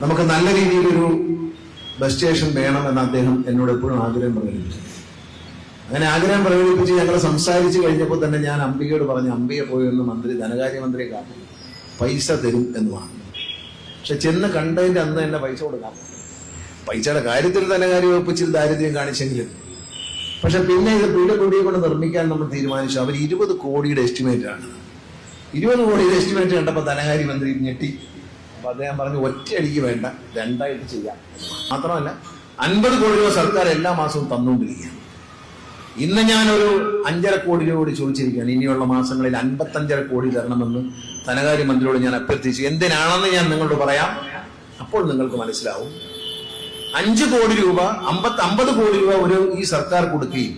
നമുക്ക് നല്ല രീതിയിലൊരു ബസ് സ്റ്റേഷൻ വേണമെന്ന് അദ്ദേഹം എന്നോട് എപ്പോഴും ആഗ്രഹം പ്രകടിപ്പിച്ചു. അങ്ങനെ ആഗ്രഹം പ്രകടിപ്പിച്ച് ഞങ്ങൾ സംസാരിച്ച് കഴിഞ്ഞപ്പോൾ തന്നെ ഞാൻ അംബികയോട് പറഞ്ഞു, അംബിക പോയെന്ന് ധനകാര്യമന്ത്രിയെ കാത്തു പൈസ തരും എന്ന് പറഞ്ഞു. പക്ഷെ ചെന്ന് കണ്ടതിന്റെ അന്ന് തന്നെ പൈസ കൊടുക്കാൻ പൈസയുടെ കാര്യത്തിൽ ധനകാര്യ വകുപ്പ് ഇച്ചിരി ദാരിദ്ര്യം കാണിച്ചെങ്കിലും, പക്ഷെ പിന്നെ ഇത് പീഡബ്ല്യൂഡിയെ കൊണ്ട് നിർമ്മിക്കാൻ നമ്മൾ തീരുമാനിച്ചു. അവർ 20 കോടിയുടെ എസ്റ്റിമേറ്റ് ആണ്. 20 കോടിയുടെ എസ്റ്റിമേറ്റ് കണ്ടപ്പോൾ ധനകാര്യമന്ത്രി ഞെട്ടി. അപ്പൊ അദ്ദേഹം പറഞ്ഞു, ഒറ്റയടിക്ക് വേണ്ട, രണ്ടായിട്ട് ചെയ്യാം. മാത്രമല്ല 50 കോടി രൂപ സർക്കാർ എല്ലാ മാസവും തന്നുകൊണ്ടിരിക്കുകയാണ്. ഇന്ന് ഞാനൊരു 5.5 കോടി രൂപ കൂടി ചോദിച്ചിരിക്കുകയാണ്. ഇനിയുള്ള മാസങ്ങളിൽ 55.5 കോടി തരണമെന്ന് ധനകാര്യമന്ത്രിയോട് ഞാൻ അഭ്യർത്ഥിച്ചു. എന്തിനാണെന്ന് ഞാൻ നിങ്ങളോട് പറയാം, അപ്പോൾ നിങ്ങൾക്ക് മനസ്സിലാവും. 5 കോടി രൂപ 50 കോടി രൂപ ഈ സർക്കാർ കൊടുക്കുകയും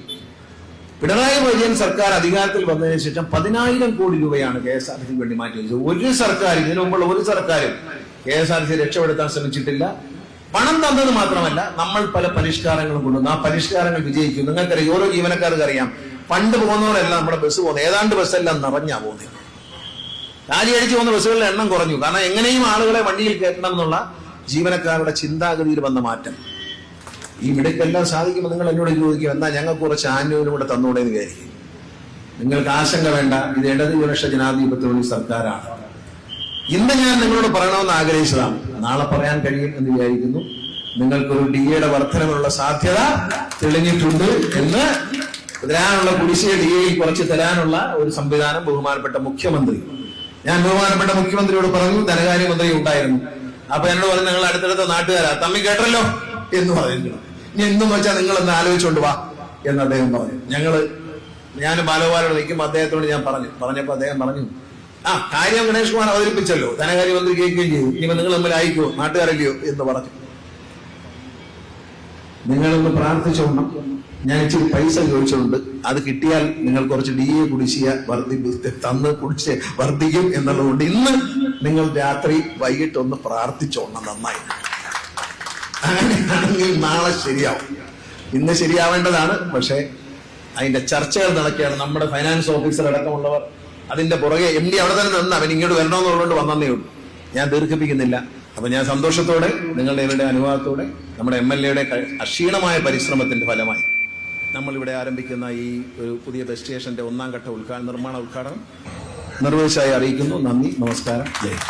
പിണറായി വിജയൻ സർക്കാർ അധികാരത്തിൽ വന്നതിന് ശേഷം 10,000 കോടി രൂപയാണ് KSRTC വേണ്ടി മാറ്റി വെച്ചത്. ഒരു സർക്കാർ, ഇതിനു മുമ്പുള്ള ഒരു സർക്കാരും KSRTC രക്ഷപ്പെടുത്താൻ ശ്രമിച്ചിട്ടില്ല. പണം തന്നത് മാത്രമല്ല, നമ്മൾ പല പരിഷ്കാരങ്ങളും കൊണ്ടുവന്നു. ആ പരിഷ്കാരങ്ങൾ വിജയിക്കും. നിങ്ങൾക്കറിയാം, ഓരോ ജീവനക്കാർക്ക് അറിയാം, പണ്ട് പോകുന്നവരെല്ലാം നമ്മുടെ ബസ് പോകുന്നത്, ഏതാണ്ട് ബസ്സെല്ലാം നിറഞ്ഞാ പോകുന്നത്. കാലിയടിച്ച് പോകുന്ന ബസ്സുകളുടെ എണ്ണം കുറഞ്ഞു. കാരണം എങ്ങനെയും ആളുകളെ വണ്ടിയിൽ കയറ്റണം എന്നുള്ള ജീവനക്കാരുടെ ചിന്താഗതിയിൽ വന്ന മാറ്റം. ഈ മിടുക്കെല്ലാം സാധിക്കുമ്പോൾ നിങ്ങൾ എന്നോട് ചോദിക്കും, എന്നാ ഞങ്ങൾക്ക് കുറച്ച് ആനുകൂല്യം കൂടെ തന്നൂടെ എന്ന് വിചാരിക്കും. നിങ്ങൾക്ക് ആശങ്ക വേണ്ട, ഇത് ഇടതുപക്ഷ ജനാധിപത്യ സർക്കാരാണ്. ഇന്ന് ഞാൻ നിങ്ങളോട് പറയണമെന്ന് ആഗ്രഹിച്ചതാണ്, നാളെ പറയാൻ കഴിയും എന്ന് വിചാരിക്കുന്നു. നിങ്ങൾക്കൊരു DA വർധനവിനുള്ള സാധ്യത തെളിഞ്ഞിട്ടുണ്ട് എന്ന് തരാനുള്ള കുടിശ്ശിക DAയിൽ കുറച്ച് തരാനുള്ള ഒരു സംവിധാനം ബഹുമാനപ്പെട്ട മുഖ്യമന്ത്രി, ഞാൻ ബഹുമാനപ്പെട്ട മുഖ്യമന്ത്രിയോട് പറഞ്ഞു. ധനകാര്യമന്ത്രി ഉണ്ടായിരുന്നു. അപ്പൊ എന്നോട് പറഞ്ഞു, നിങ്ങൾ അടുത്തടുത്ത നാട്ടുകാരാ, തമ്മിൽ കേട്ടല്ലോ എന്ന് പറയുന്നു. ഇനി എന്തും വെച്ചാൽ നിങ്ങളൊന്ന് ആലോചിച്ചോണ്ട് വാ എന്ന് അദ്ദേഹം പറഞ്ഞു. ഞാൻ ബാലഗോപാലോട് നിൽക്കുമ്പോൾ അദ്ദേഹത്തോട് ഞാൻ പറഞ്ഞപ്പോ അദ്ദേഹം പറഞ്ഞു, കാര്യം ഗണേഷ് കുമാർ അവതരിപ്പിച്ചല്ലോ, ധനകാര്യമന്ത്രി കേൾക്കുകയും ചെയ്തു, ഇനിയിപ്പോ നിങ്ങൾ തമ്മിൽ അയക്കുമോ, നാട്ടുകാരല്ലയോ എന്ന് പറഞ്ഞു. നിങ്ങളൊന്ന് പ്രാർത്ഥിച്ചോണം. ഞാൻ ഇച്ചിരി പൈസ ചോദിച്ചുകൊണ്ട് അത് കിട്ടിയാൽ നിങ്ങൾ കുറച്ച് DA കുടിശ്ശിക വർദ്ധിക്കും എന്നുള്ളതുകൊണ്ട് ഇന്ന് നിങ്ങൾ രാത്രി വൈകിട്ടൊന്ന് പ്രാർത്ഥിച്ചോണം. നന്നായി, അങ്ങനെയാണെങ്കിൽ നാളെ ശരിയാവും. ഇന്ന് ശരിയാവേണ്ടതാണ്, പക്ഷെ അതിന്റെ ചർച്ചകൾ നടക്കുകയാണ്. നമ്മുടെ ഫൈനാൻസ് ഓഫീസർ അടക്കമുള്ളവർ അതിന്റെ പുറകെ, MD അവിടെ തന്നെ നിന്ന് അവൻ ഇങ്ങോട്ട് വരണമെന്നുള്ളതുകൊണ്ട് വന്നേ ഉള്ളൂ. ഞാൻ ദീർഘിപ്പിക്കുന്നില്ല. അപ്പൊ ഞാൻ സന്തോഷത്തോടെ, നിങ്ങളുടെ ഇവരുടെ അനുവാദത്തോടെ, നമ്മുടെ MLA അക്ഷീണമായ പരിശ്രമത്തിന്റെ ഫലമായി നമ്മളിവിടെ ആരംഭിക്കുന്ന ഈ ഒരു പുതിയ ബസ് സ്റ്റേഷന്റെ 1ാം ഘട്ട നിർമ്മാണ ഉദ്ഘാടനം നിർവഹിച്ചായി അറിയിക്കുന്നു. നന്ദി, നമസ്കാരം, ജയ്.